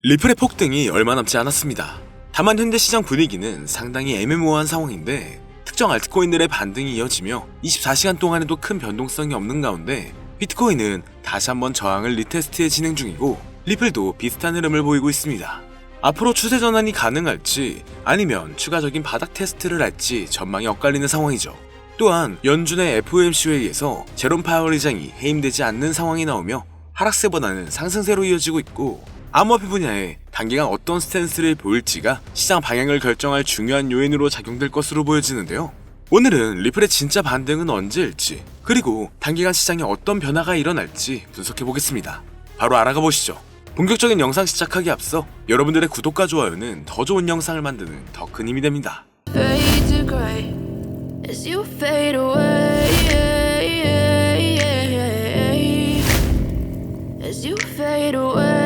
리플의 폭등이 얼마 남지 않았습니다. 다만 현재 시장 분위기는 상당히 애매모호한 상황인데 특정 알트코인들의 반등이 이어지며 24시간 동안에도 큰 변동성이 없는 가운데 비트코인은 다시 한번 저항을 리테스트해 진행 중이고 리플도 비슷한 흐름을 보이고 있습니다. 앞으로 추세 전환이 가능할지 아니면 추가적인 바닥 테스트를 할지 전망이 엇갈리는 상황이죠. 또한 연준의 FOMC 회의에서 제롬 파월 의장이 해임되지 않는 상황이 나오며 하락세보다는 상승세로 이어지고 있고 암호화폐 분야에 단기간 어떤 스탠스를 보일지가 시장 방향을 결정할 중요한 요인으로 작용될 것으로 보여지는데요. 오늘은 리플의 진짜 반등은 언제일지 그리고 단기간 시장에 어떤 변화가 일어날지 분석해보겠습니다. 바로 알아가 보시죠. 본격적인 영상 시작하기 앞서 여러분들의 구독과 좋아요는 더 좋은 영상을 만드는 더 큰 힘이 됩니다. Fade to gray as you fade away. As you fade away.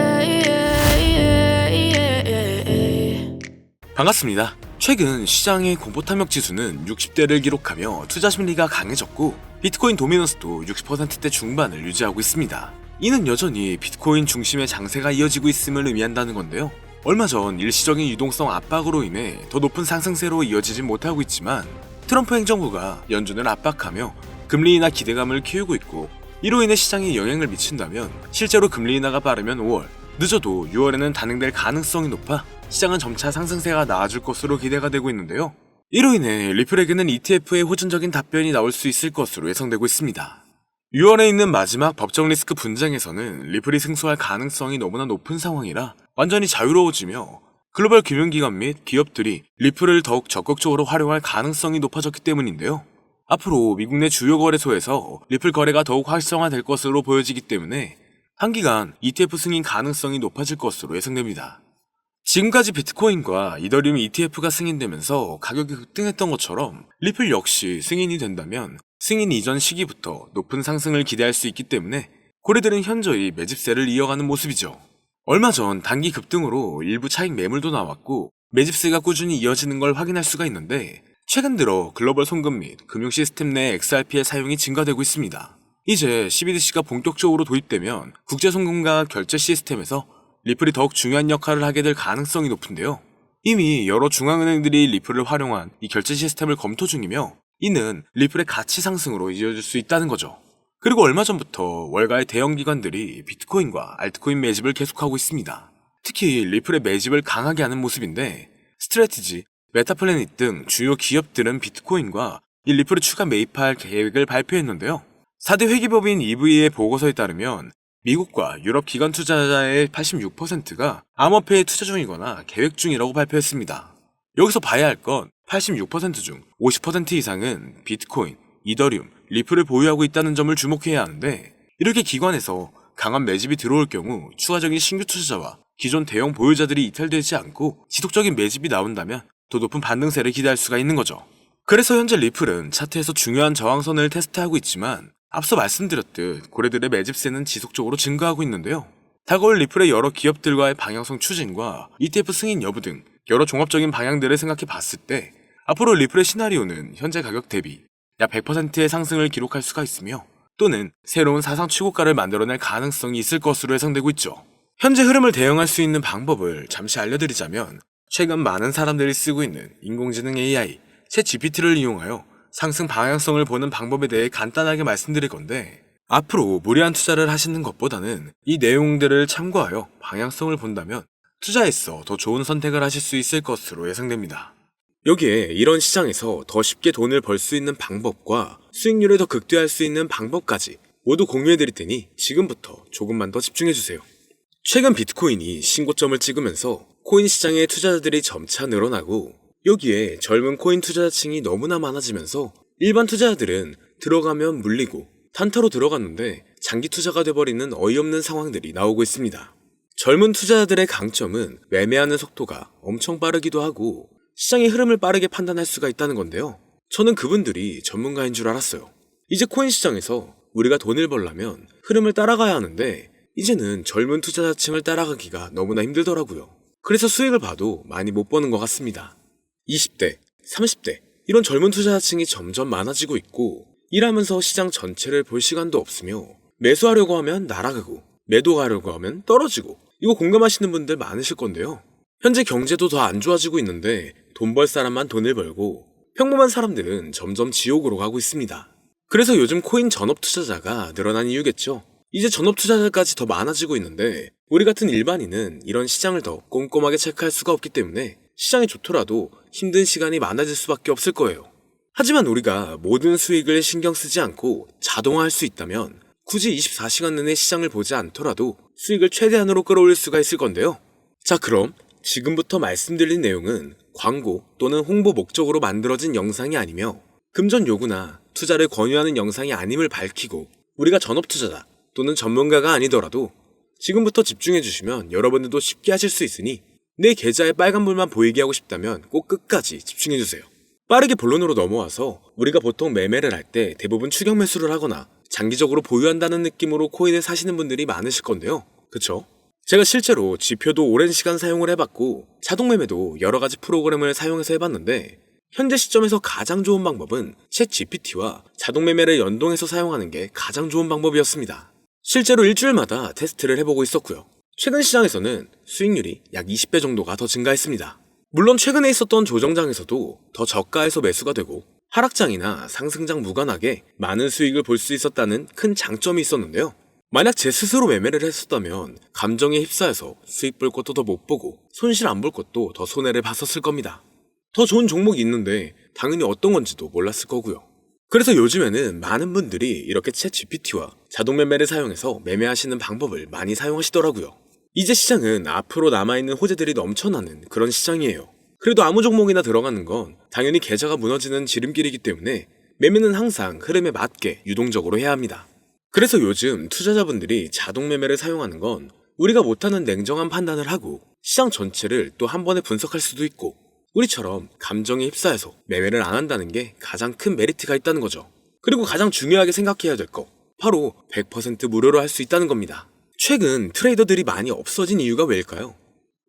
반갑습니다. 최근 시장의 공포탐욕 지수는 60대를 기록하며 투자 심리가 강해졌고 비트코인 도미넌스도 60%대 중반을 유지하고 있습니다. 이는 여전히 비트코인 중심의 장세가 이어지고 있음을 의미한다는 건데요. 얼마 전 일시적인 유동성 압박으로 인해 더 높은 상승세로 이어지지 못하고 있지만 트럼프 행정부가 연준을 압박하며 금리 인하 기대감을 키우고 있고 이로 인해 시장에 영향을 미친다면 실제로 금리 인하가 빠르면 5월, 늦어도 6월에는 단행될 가능성이 높아 시장은 점차 상승세가 나아질 것으로 기대가 되고 있는데요. 이로 인해 리플에게는 ETF의 호전적인 답변이 나올 수 있을 것으로 예상되고 있습니다. 6월에 있는 마지막 법정 리스크 분쟁에서는 리플이 승소할 가능성이 너무나 높은 상황이라 완전히 자유로워지며 글로벌 금융기관 및 기업들이 리플을 더욱 적극적으로 활용할 가능성이 높아졌기 때문인데요. 앞으로 미국 내 주요 거래소에서 리플 거래가 더욱 활성화될 것으로 보여지기 때문에 단기간 ETF 승인 가능성이 높아질 것으로 예상됩니다. 지금까지 비트코인과 이더리움 ETF가 승인되면서 가격이 급등했던 것처럼 리플 역시 승인이 된다면 승인 이전 시기부터 높은 상승을 기대할 수 있기 때문에 고래들은 현저히 매집세를 이어가는 모습이죠. 얼마 전 단기 급등으로 일부 차익 매물도 나왔고 매집세가 꾸준히 이어지는 걸 확인할 수가 있는데 최근 들어 글로벌 송금 및 금융 시스템 내 XRP의 사용이 증가되고 있습니다. 이제 CBDC가 본격적으로 도입되면 국제 송금과 결제 시스템에서 리플이 더욱 중요한 역할을 하게 될 가능성이 높은데요. 이미 여러 중앙은행들이 리플을 활용한 이 결제 시스템을 검토 중이며 이는 리플의 가치 상승으로 이어질 수 있다는 거죠. 그리고 얼마 전부터 월가의 대형 기관들이 비트코인과 알트코인 매집을 계속하고 있습니다. 특히 리플의 매집을 강하게 하는 모습인데 스트래티지, 메타플래닛 등 주요 기업들은 비트코인과 이 리플을 추가 매입할 계획을 발표했는데요. 4대 회계법인 EV의 보고서에 따르면 미국과 유럽 기관 투자자의 86%가 암호화폐에 투자 중이거나 계획 중이라고 발표했습니다. 여기서 봐야 할 건 86% 중 50% 이상은 비트코인, 이더리움, 리플을 보유하고 있다는 점을 주목해야 하는데 이렇게 기관에서 강한 매집이 들어올 경우 추가적인 신규 투자자와 기존 대형 보유자들이 이탈되지 않고 지속적인 매집이 나온다면 더 높은 반등세를 기대할 수가 있는 거죠. 그래서 현재 리플은 차트에서 중요한 저항선을 테스트하고 있지만 앞서 말씀드렸듯 고래들의 매집세는 지속적으로 증가하고 있는데요. 다가올 리플의 여러 기업들과의 방향성 추진과 ETF 승인 여부 등 여러 종합적인 방향들을 생각해 봤을 때 앞으로 리플의 시나리오는 현재 가격 대비 약 100%의 상승을 기록할 수가 있으며 또는 새로운 사상 최고가를 만들어낼 가능성이 있을 것으로 예상되고 있죠. 현재 흐름을 대응할 수 있는 방법을 잠시 알려드리자면 최근 많은 사람들이 쓰고 있는 인공지능 AI, 챗GPT를 이용하여 상승 방향성을 보는 방법에 대해 간단하게 말씀드릴 건데 앞으로 무리한 투자를 하시는 것보다는 이 내용들을 참고하여 방향성을 본다면 투자에서 더 좋은 선택을 하실 수 있을 것으로 예상됩니다. 여기에 이런 시장에서 더 쉽게 돈을 벌 수 있는 방법과 수익률을 더 극대화할 수 있는 방법까지 모두 공유해드릴 테니 지금부터 조금만 더 집중해주세요. 최근 비트코인이 신고점을 찍으면서 코인 시장의 투자자들이 점차 늘어나고 여기에 젊은 코인 투자자층이 너무나 많아지면서 일반 투자자들은 들어가면 물리고 단타로 들어갔는데 장기 투자가 돼버리는 어이없는 상황들이 나오고 있습니다. 젊은 투자자들의 강점은 매매하는 속도가 엄청 빠르기도 하고 시장의 흐름을 빠르게 판단할 수가 있다는 건데요. 저는 그분들이 전문가인 줄 알았어요. 이제 코인 시장에서 우리가 돈을 벌려면 흐름을 따라가야 하는데 이제는 젊은 투자자층을 따라가기가 너무나 힘들더라고요. 그래서 수익을 봐도 많이 못 버는 것 같습니다. 20대, 30대 이런 젊은 투자자층이 점점 많아지고 있고 일하면서 시장 전체를 볼 시간도 없으며 매수하려고 하면 날아가고 매도하려고 하면 떨어지고 이거 공감하시는 분들 많으실 건데요. 현재 경제도 더 안 좋아지고 있는데 돈 벌 사람만 돈을 벌고 평범한 사람들은 점점 지옥으로 가고 있습니다. 그래서 요즘 코인 전업 투자자가 늘어난 이유겠죠. 이제 전업 투자자까지 더 많아지고 있는데 우리 같은 일반인은 이런 시장을 더 꼼꼼하게 체크할 수가 없기 때문에 시장이 좋더라도 힘든 시간이 많아질 수밖에 없을 거예요. 하지만 우리가 모든 수익을 신경 쓰지 않고 자동화할 수 있다면 굳이 24시간 내내 시장을 보지 않더라도 수익을 최대한으로 끌어올릴 수가 있을 건데요. 자, 그럼 지금부터 말씀드린 내용은 광고 또는 홍보 목적으로 만들어진 영상이 아니며 금전 요구나 투자를 권유하는 영상이 아님을 밝히고 우리가 전업 투자자 또는 전문가가 아니더라도 지금부터 집중해 주시면 여러분들도 쉽게 하실 수 있으니 내 계좌에 빨간불만 보이게 하고 싶다면 꼭 끝까지 집중해 주세요. 빠르게 본론으로 넘어와서 우리가 보통 매매를 할 때 대부분 추격 매수를 하거나 장기적으로 보유한다는 느낌으로 코인을 사시는 분들이 많으실 건데요. 그쵸? 제가 실제로 지표도 오랜 시간 사용을 해봤고 자동 매매도 여러 가지 프로그램을 사용해서 해봤는데 현재 시점에서 가장 좋은 방법은 챗 GPT와 자동 매매를 연동해서 사용하는 게 가장 좋은 방법이었습니다. 실제로 일주일마다 테스트를 해보고 있었고요. 최근 시장에서는 수익률이 약 20배 정도가 더 증가했습니다. 물론 최근에 있었던 조정장에서도 더 저가에서 매수가 되고 하락장이나 상승장 무관하게 많은 수익을 볼 수 있었다는 큰 장점이 있었는데요. 만약 제 스스로 매매를 했었다면 감정에 휩싸여서 수익 볼 것도 더 못 보고 손실 안 볼 것도 더 손해를 봤었을 겁니다. 더 좋은 종목이 있는데 당연히 어떤 건지도 몰랐을 거고요. 그래서 요즘에는 많은 분들이 이렇게 챗 GPT와 자동 매매를 사용해서 매매하시는 방법을 많이 사용하시더라고요. 이제 시장은 앞으로 남아있는 호재들이 넘쳐나는 그런 시장이에요. 그래도 아무 종목이나 들어가는 건 당연히 계좌가 무너지는 지름길이기 때문에 매매는 항상 흐름에 맞게 유동적으로 해야 합니다. 그래서 요즘 투자자분들이 자동 매매를 사용하는 건 우리가 못하는 냉정한 판단을 하고 시장 전체를 또 한 번에 분석할 수도 있고 우리처럼 감정에 휩싸여서 매매를 안 한다는 게 가장 큰 메리트가 있다는 거죠. 그리고 가장 중요하게 생각해야 될 거 바로 100% 무료로 할 수 있다는 겁니다. 최근 트레이더들이 많이 없어진 이유가 왜일까요?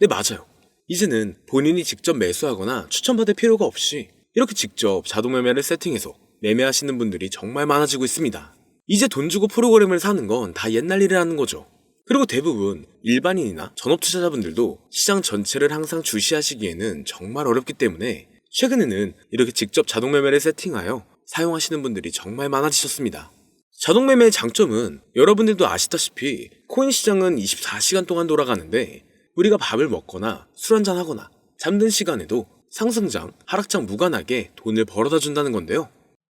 네, 맞아요. 이제는 본인이 직접 매수하거나 추천받을 필요가 없이 이렇게 직접 자동 매매를 세팅해서 매매하시는 분들이 정말 많아지고 있습니다. 이제 돈 주고 프로그램을 사는 건 다 옛날 일이라는 거죠. 그리고 대부분 일반인이나 전업 투자자분들도 시장 전체를 항상 주시하시기에는 정말 어렵기 때문에 최근에는 이렇게 직접 자동 매매를 세팅하여 사용하시는 분들이 정말 많아지셨습니다. 자동 매매의 장점은 여러분들도 아시다시피 코인 시장은 24시간 동안 돌아가는데 우리가 밥을 먹거나 술 한잔 하거나 잠든 시간에도 상승장, 하락장 무관하게 돈을 벌어다 준다는 건데요.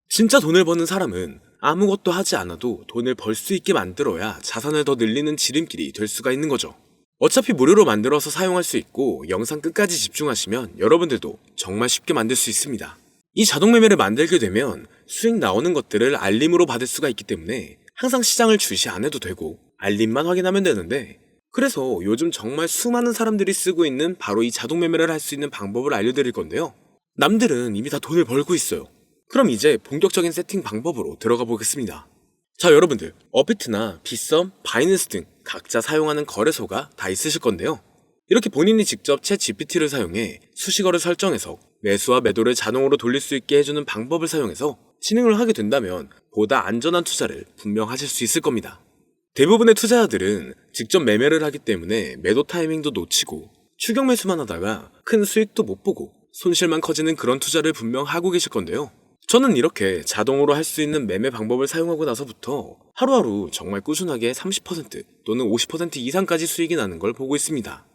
진짜 돈을 버는 사람은 아무것도 하지 않아도 돈을 벌 수 있게 만들어야 자산을 더 늘리는 지름길이 될 수가 있는 거죠. 어차피 무료로 만들어서 사용할 수 있고 영상 끝까지 집중하시면 여러분들도 정말 쉽게 만들 수 있습니다. 이 자동 매매를 만들게 되면 수익 나오는 것들을 알림으로 받을 수가 있기 때문에 항상 시장을 주시 안 해도 되고 알림만 확인하면 되는데 그래서 요즘 정말 수많은 사람들이 쓰고 있는 바로 이 자동 매매를 할 수 있는 방법을 알려드릴 건데요. 남들은 이미 다 돈을 벌고 있어요. 그럼 이제 본격적인 세팅 방법으로 들어가 보겠습니다. 자, 여러분들 업비트나 빗썸, 바이낸스 등 각자 사용하는 거래소가 다 있으실 건데요. 이렇게 본인이 직접 챗 GPT를 사용해 수식어를 설정해서 매수와 매도를 자동으로 돌릴 수 있게 해주는 방법을 사용해서 진행을 하게 된다면 보다 안전한 투자를 분명 하실 수 있을 겁니다. 대부분의 투자자들은 직접 매매를 하기 때문에 매도 타이밍도 놓치고 추격 매수만 하다가 큰 수익도 못 보고 손실만 커지는 그런 투자를 분명 하고 계실 건데요. 저는 이렇게 자동으로 할 수 있는 매매 방법을 사용하고 나서부터 하루하루 정말 꾸준하게 30% 또는 50% 이상까지 수익이 나는 걸 보고 있습니다.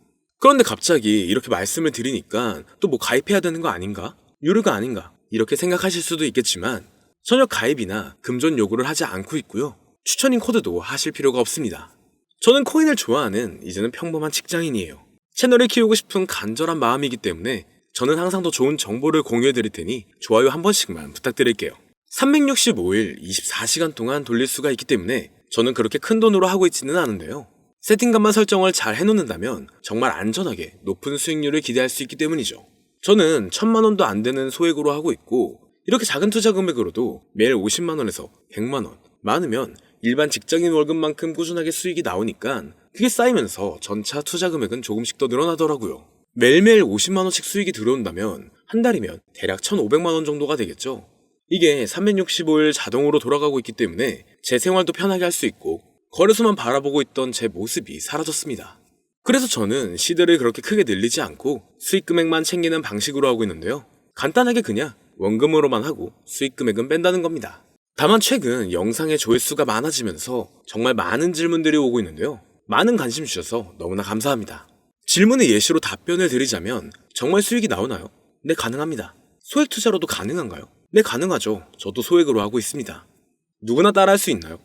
그런데 갑자기 이렇게 말씀을 드리니까 또 뭐 가입해야 되는 거 아닌가? 유료가 아닌가? 이렇게 생각하실 수도 있겠지만 전혀 가입이나 금전 요구를 하지 않고 있고요. 추천인 코드도 하실 필요가 없습니다. 저는 코인을 좋아하는 이제는 평범한 직장인이에요. 채널을 키우고 싶은 간절한 마음이기 때문에 저는 항상 더 좋은 정보를 공유해 드릴 테니 좋아요 한 번씩만 부탁드릴게요. 365일 24시간 동안 돌릴 수가 있기 때문에 저는 그렇게 큰 돈으로 하고 있지는 않은데요. 세팅값만 설정을 잘 해놓는다면 정말 안전하게 높은 수익률을 기대할 수 있기 때문이죠. 저는 1000만 원도 안 되는 소액으로 하고 있고 이렇게 작은 투자 금액으로도 매일 50만 원에서 100만 원, 많으면 일반 직장인 월급만큼 꾸준하게 수익이 나오니까 그게 쌓이면서 전차 투자 금액은 조금씩 더 늘어나더라고요. 매일매일 50만 원씩 수익이 들어온다면 한 달이면 대략 1,500만 원 정도가 되겠죠. 이게 365일 자동으로 돌아가고 있기 때문에 제 생활도 편하게 할 수 있고 거래소만 바라보고 있던 제 모습이 사라졌습니다. 그래서 저는 시드를 그렇게 크게 늘리지 않고 수익 금액만 챙기는 방식으로 하고 있는데요. 간단하게 그냥 원금으로만 하고 수익 금액은 뺀다는 겁니다. 다만 최근 영상의 조회수가 많아지면서 정말 많은 질문들이 오고 있는데요. 많은 관심 주셔서 너무나 감사합니다. 질문의 예시로 답변을 드리자면 정말 수익이 나오나요? 네, 가능합니다. 소액 투자로도 가능한가요? 네, 가능하죠. 저도 소액으로 하고 있습니다. 누구나 따라할 수 있나요?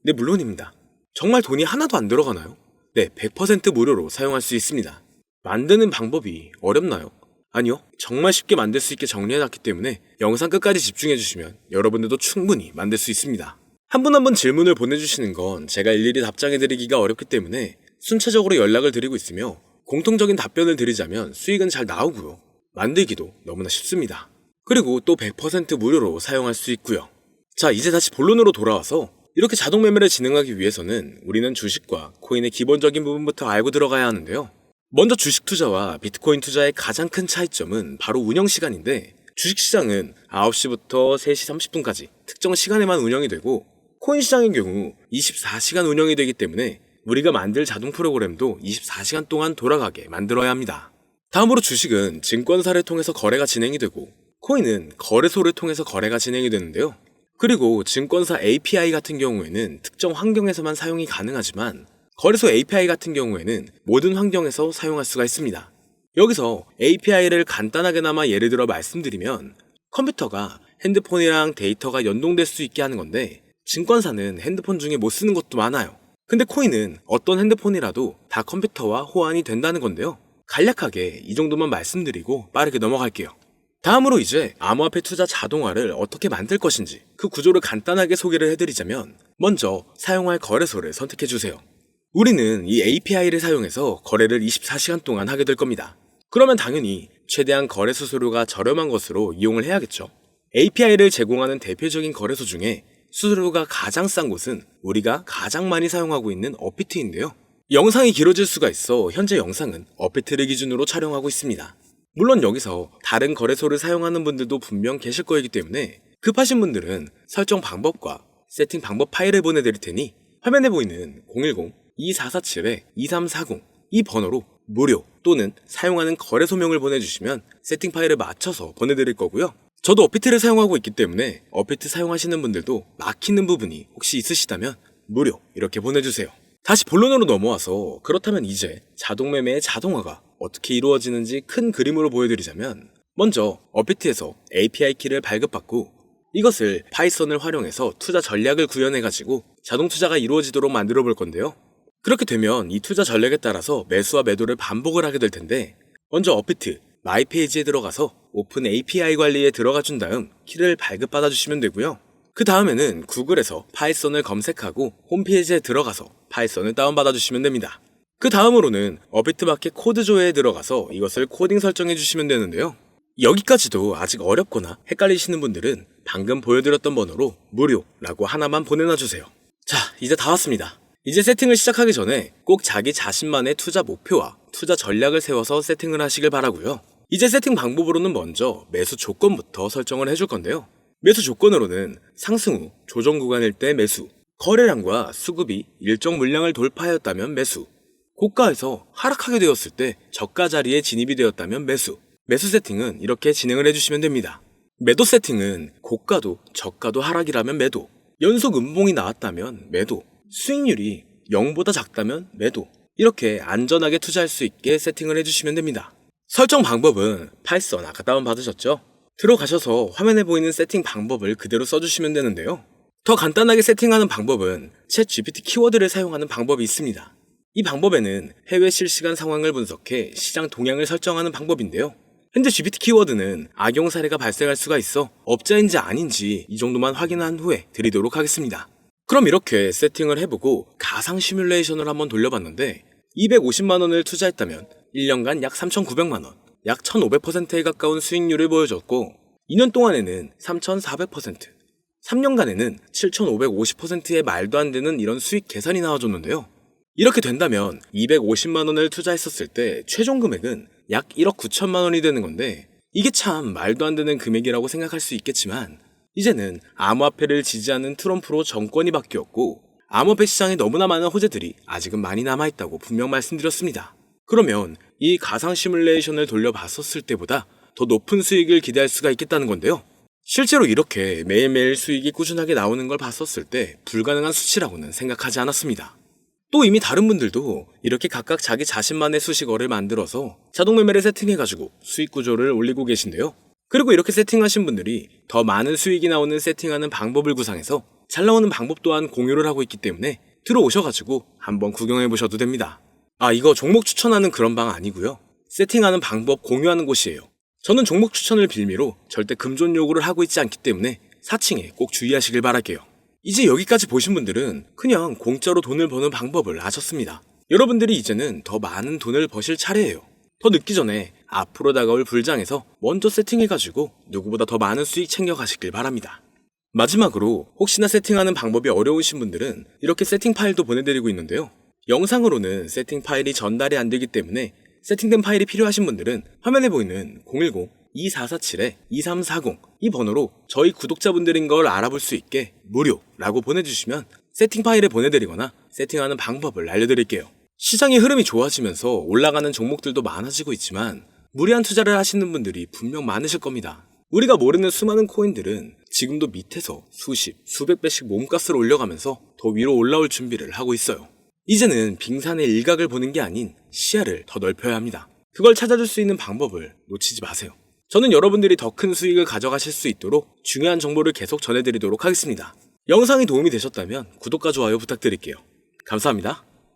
네, 물론입니다. 정말 돈이 하나도 안 들어가나요? 네, 100% 무료로 사용할 수 있습니다. 만드는 방법이 어렵나요? 아니요, 정말 쉽게 만들 수 있게 정리해놨기 때문에 영상 끝까지 집중해주시면 여러분들도 충분히 만들 수 있습니다. 한 분 한 분 질문을 보내주시는 건 제가 일일이 답장해드리기가 어렵기 때문에 순차적으로 연락을 드리고 있으며 공통적인 답변을 드리자면 수익은 잘 나오고요. 만들기도 너무나 쉽습니다. 그리고 또 100% 무료로 사용할 수 있고요. 자, 이제 다시 본론으로 돌아와서 이렇게 자동 매매를 진행하기 위해서는 우리는 주식과 코인의 기본적인 부분부터 알고 들어가야 하는데요. 먼저 주식 투자와 비트코인 투자의 가장 큰 차이점은 바로 운영 시간인데, 주식시장은 9시부터 3시 30분까지 특정 시간에만 운영이 되고, 코인 시장의 경우 24시간 운영이 되기 때문에 우리가 만들 자동 프로그램도 24시간 동안 돌아가게 만들어야 합니다. 다음으로 주식은 증권사를 통해서 거래가 진행이 되고, 코인은 거래소를 통해서 거래가 진행이 되는데요. 그리고 증권사 API 같은 경우에는 특정 환경에서만 사용이 가능하지만, 거래소 API 같은 경우에는 모든 환경에서 사용할 수가 있습니다. 여기서 API를 간단하게나마 예를 들어 말씀드리면, 컴퓨터가 핸드폰이랑 데이터가 연동될 수 있게 하는 건데, 증권사는 핸드폰 중에 못 쓰는 것도 많아요. 근데 코인은 어떤 핸드폰이라도 다 컴퓨터와 호환이 된다는 건데요. 간략하게 이 정도만 말씀드리고 빠르게 넘어갈게요. 다음으로 이제 암호화폐 투자 자동화를 어떻게 만들 것인지 그 구조를 간단하게 소개를 해드리자면, 먼저 사용할 거래소를 선택해주세요. 우리는 이 API를 사용해서 거래를 24시간 동안 하게 될 겁니다. 그러면 당연히 최대한 거래 수수료가 저렴한 것으로 이용을 해야겠죠. API를 제공하는 대표적인 거래소 중에 수수료가 가장 싼 곳은 우리가 가장 많이 사용하고 있는 업비트인데요. 영상이 길어질 수가 있어 현재 영상은 업비트를 기준으로 촬영하고 있습니다. 물론 여기서 다른 거래소를 사용하는 분들도 분명 계실 거이기 때문에 급하신 분들은 설정 방법과 세팅 방법 파일을 보내드릴 테니 화면에 보이는 010-2447-2340 이 번호로 무료 또는 사용하는 거래소명을 보내주시면 세팅 파일을 맞춰서 보내드릴 거고요. 저도 업비트를 사용하고 있기 때문에 업비트 사용하시는 분들도 막히는 부분이 혹시 있으시다면 무료 이렇게 보내주세요. 다시 본론으로 넘어와서 그렇다면 이제 자동매매의 자동화가 어떻게 이루어지는지 큰 그림으로 보여드리자면, 먼저 업비트에서 API 키를 발급받고 이것을 파이썬을 활용해서 투자 전략을 구현해가지고 자동 투자가 이루어지도록 만들어 볼 건데요. 그렇게 되면 이 투자 전략에 따라서 매수와 매도를 반복을 하게 될 텐데, 먼저 업비트 마이 페이지에 들어가서 오픈 API 관리에 들어가 준 다음 키를 발급받아 주시면 되고요. 그 다음에는 구글에서 파이썬을 검색하고 홈페이지에 들어가서 파이썬을 다운받아 주시면 됩니다. 그 다음으로는 업비트 마켓 코드 조회에 들어가서 이것을 코딩 설정해 주시면 되는데요. 여기까지도 아직 어렵거나 헷갈리시는 분들은 방금 보여드렸던 번호로 무료라고 하나만 보내놔 주세요. 자, 이제 다 왔습니다. 이제 세팅을 시작하기 전에 꼭 자기 자신만의 투자 목표와 투자 전략을 세워서 세팅을 하시길 바라고요. 이제 세팅 방법으로는 먼저 매수 조건부터 설정을 해줄 건데요. 매수 조건으로는 상승 후 조정 구간일 때 매수, 거래량과 수급이 일정 물량을 돌파하였다면 매수, 고가에서 하락하게 되었을 때 저가 자리에 진입이 되었다면 매수, 매수 세팅은 이렇게 진행을 해주시면 됩니다. 매도 세팅은 고가도 저가도 하락이라면 매도, 연속 음봉이 나왔다면 매도, 수익률이 0보다 작다면 매도, 이렇게 안전하게 투자할 수 있게 세팅을 해주시면 됩니다. 설정 방법은 파이썬 아까 다운받으셨죠? 들어가셔서 화면에 보이는 세팅 방법을 그대로 써주시면 되는데요. 더 간단하게 세팅하는 방법은 챗 GPT 키워드를 사용하는 방법이 있습니다. 이 방법에는 해외 실시간 상황을 분석해 시장 동향을 설정하는 방법인데요. 현재 GPT 키워드는 악용 사례가 발생할 수가 있어 업자인지 아닌지 이 정도만 확인한 후에 드리도록 하겠습니다. 그럼 이렇게 세팅을 해보고 가상 시뮬레이션을 한번 돌려봤는데 250만원을 투자했다면 1년간 약 3,900만원, 약 1,500%에 가까운 수익률을 보여줬고 2년 동안에는 3,400%, 3년간에는 7,550%의 말도 안 되는 이런 수익 계산이 나와줬는데요. 이렇게 된다면 250만원을 투자했었을 때 최종 금액은 약 1억 9천만원이 되는 건데, 이게 참 말도 안 되는 금액이라고 생각할 수 있겠지만 이제는 암호화폐를 지지하는 트럼프로 정권이 바뀌었고 암호화폐 시장에 너무나 많은 호재들이 아직은 많이 남아있다고 분명 말씀드렸습니다. 그러면 이 가상 시뮬레이션을 돌려봤었을 때보다 더 높은 수익을 기대할 수가 있겠다는 건데요. 실제로 이렇게 매일매일 수익이 꾸준하게 나오는 걸 봤었을 때 불가능한 수치라고는 생각하지 않았습니다. 또 이미 다른 분들도 이렇게 각각 자기 자신만의 수식어를 만들어서 자동 매매를 세팅해가지고 수익 구조를 올리고 계신데요. 그리고 이렇게 세팅하신 분들이 더 많은 수익이 나오는 세팅하는 방법을 구상해서 잘 나오는 방법 또한 공유를 하고 있기 때문에 들어오셔가지고 한번 구경해보셔도 됩니다. 이거 종목 추천하는 그런 방 아니고요. 세팅하는 방법 공유하는 곳이에요. 저는 종목 추천을 빌미로 절대 금전 요구를 하고 있지 않기 때문에 사칭에 꼭 주의하시길 바랄게요. 이제 여기까지 보신 분들은 그냥 공짜로 돈을 버는 방법을 아셨습니다. 여러분들이 이제는 더 많은 돈을 버실 차례예요. 더 늦기 전에 앞으로 다가올 불장에서 먼저 세팅해가지고 누구보다 더 많은 수익 챙겨가시길 바랍니다. 마지막으로 혹시나 세팅하는 방법이 어려우신 분들은 이렇게 세팅 파일도 보내드리고 있는데요. 영상으로는 세팅 파일이 전달이 안 되기 때문에 세팅된 파일이 필요하신 분들은 화면에 보이는 010-2447-2340 이 번호로 저희 구독자분들인 걸 알아볼 수 있게 무료라고 보내주시면 세팅 파일을 보내드리거나 세팅하는 방법을 알려드릴게요. 시장의 흐름이 좋아지면서 올라가는 종목들도 많아지고 있지만 무리한 투자를 하시는 분들이 분명 많으실 겁니다. 우리가 모르는 수많은 코인들은 지금도 밑에서 수십, 수백 배씩 몸값을 올려가면서 더 위로 올라올 준비를 하고 있어요. 이제는 빙산의 일각을 보는 게 아닌 시야를 더 넓혀야 합니다. 그걸 찾아줄 수 있는 방법을 놓치지 마세요. 저는 여러분들이 더 큰 수익을 가져가실 수 있도록 중요한 정보를 계속 전해드리도록 하겠습니다. 영상이 도움이 되셨다면 구독과 좋아요 부탁드릴게요. 감사합니다.